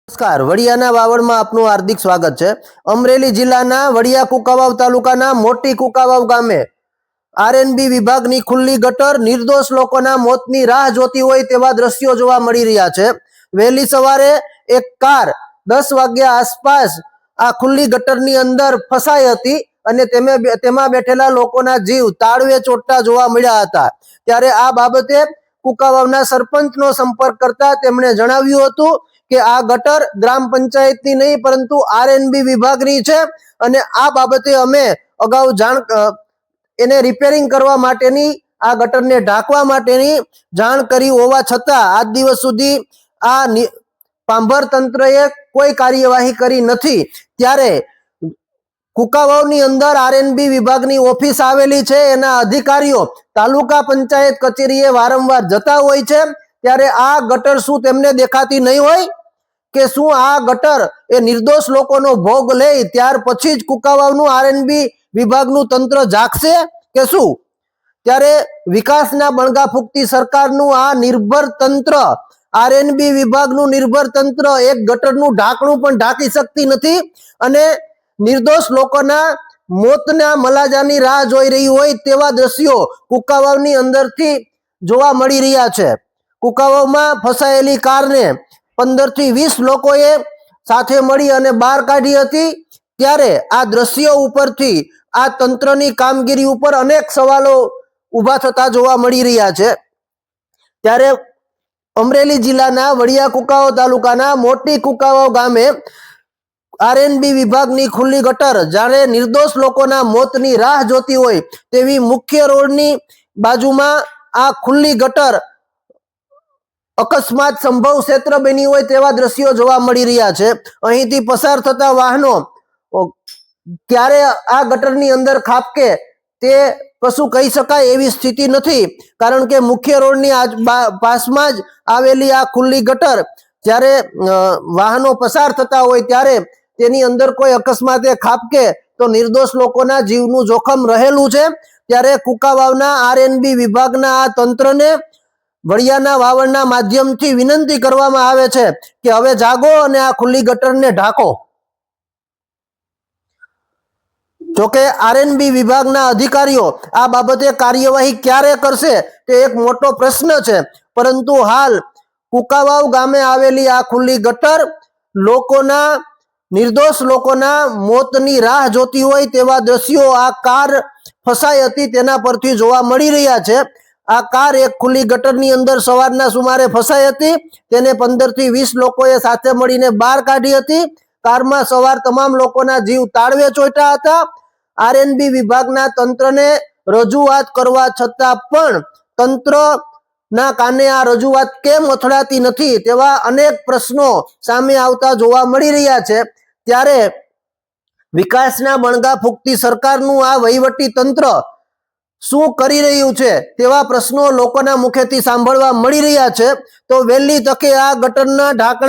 નમસ્કાર, વડિયાના વાવડમાં આપનું હાર્દિક સ્વાગત છે। અમરેલી જિલ્લાના વડિયા કુકાવાવ તાલુકાના મોટી કુકાવાવ ગામે આરએનબી વિભાગની ખુલ્લી ગટર નિર્દોષ લોકોના મોતની રાહ જોતી હોય તેવા દ્રશ્યો જોવા મળી રહ્યા છે। વહેલી સવારે એક કાર 10 વાગ્યા આસપાસ આ ખુલ્લી ગટરની અંદર ફસાઈ હતી અને તેમાં બેઠેલા લોકોના જીવ તાળવે ચોંટતા જોવા મળ્યા હતા। ત્યારે આ બાબતે કુકાવાવના સરપંચનો સંપર્ક કરતા તેમણે જણાવ્યું હતું કે આ ગટર ગ્રામ પંચાયતની નહીં પરંતુ આરએનબી વિભાગની છે અને આ બાબતે અમે અગાઉ એને રિપેરિંગ કરવા માટેની આ ગટરને ઢાંકવા માટેની જાણ કરી હોવા છતાં આજ દિવસ સુધી આ પાંભર તંત્રએ કોઈ કાર્યવાહી કરી નથી। ત્યારે કુકાવાવની અંદર આરએનબી વિભાગની ઓફિસ આવેલી છે, એના અધિકારીઓ તાલુકા પંચાયત કચેરીએ વારંવાર જતા હોય છે। ત્યારે આ ગટર શું તેમને દેખાતી નહીં હોય કે શું આ ગટર એ નિર્દોષ લોકોનો ભોગ લે ત્યાર પછી જ કુકાવાવનું આરએનબી વિભાગનું તંત્ર જાગશે કે શું? ત્યારે વિકાસના બણગા ફૂંકતી સરકારનું આ નિર્ભર તંત્ર, આરએનબી વિભાગનું નિર્ભર તંત્ર એક ગટરનું ઢાંકણું પણ ઢાંકી શકતી નથી અને નિર્દોષ લોકોના મોતના મલાજાની રાહ જોઈ રહી હોય તેવા દ્રશ્યો કુકાવાવની અંદરથી જોવા મળી રહ્યા છે। કુકાવાવમાં ફસાયેલી કારને 15 થી 20 લોકોએ સાથે મળી અને બહાર કાઢી હતી। ત્યારે આ દ્રશ્યો ઉપરથી આ તંત્રની કામગીરી ઉપર અનેક સવાલો ઊભા થતા જોવા મળી રહ્યા છે। ત્યારે અમરેલી જિલ્લાના વડિયા કુકાવાવ તાલુકાના મોટી કુકાવાવ ગામે આરએનબી વિભાગની ખુલ્લી ગટર જ્યારે નિર્દોષ લોકોના મોતની રાહ જોતી હોય તેવી મુખ્ય રોડની બાજુમાં આ ખુલ્લી ગટર અકસ્માત સંભવ ક્ષેત્ર બની હોય તેવા દ્રશ્યો જોવા મળી રહ્યા છે। અહીંથી પસાર થતા વાહનો ક્યારે આ ગટરની અંદર ખાબકે તે કશું કહી શકાય એવી સ્થિતિ નથી, કારણ કે મુખ્ય રોડની પાસમાં જ આવેલી આ ખુલ્લી ગટર જ્યારે વાહનો પસાર થતા હોય ત્યારે તેની અંદર કોઈ અકસ્માતે ખાબકે તો નિર્દોષ લોકોના જીવનું જોખમ રહેલું છે। ત્યારે કુકાવાવના આરએનબી વિભાગના આ તંત્રને વડિયાના વાવડના માધ્યમથી વિનંતી કરવામાં આવે છે કે હવે જાગો અને આ ખુલ્લી ગટરને ઢાંકો। જોકે આરએનબી વિભાગના અધિકારીઓ આ બાબતે કાર્યવાહી ક્યારે કરશે તે એક મોટો પ્રશ્ન છે, પરંતુ હાલ કુકાવાવ ગામે આવેલી આ ખુલ્લી ગટર નિર્દોષ લોકોના મોતની રાહ જોતી હોય તેવા દ્રશ્યો આ કાર ફસાઈ હતી તેના પરથી જોવા મળી રહ્યા છે। આ કાર એક ખુલ્લી ગટરની અંદર સવારના સુમારે ફસાઈ હતી, તેને 15 થી 20 લોકોએ સાથે મળીને બહાર કાઢી હતી। કારમાં સવાર તમામ લોકોના જીવ તાળવે ચોંટ્યા હતા। આરએનબી વિભાગના તંત્રને રજૂઆત કરવા છતાં પણ તંત્રના કાને આ રજૂઆત કેમ અથડાતી નથી તેવા અનેક પ્રશ્નો સામે આવતા જોવા મળી રહ્યા છે। ત્યારે વિકાસના બણગા ફૂંકતી સરકારનું આ વહીવટી તંત્ર શું કરી રહ્યું છે તેવા પ્રશ્નો લોકોના મુખેથી સાંભળવા મળી રહ્યા છે। તો વહેલી તકે આ ગટરના ઢાંકણા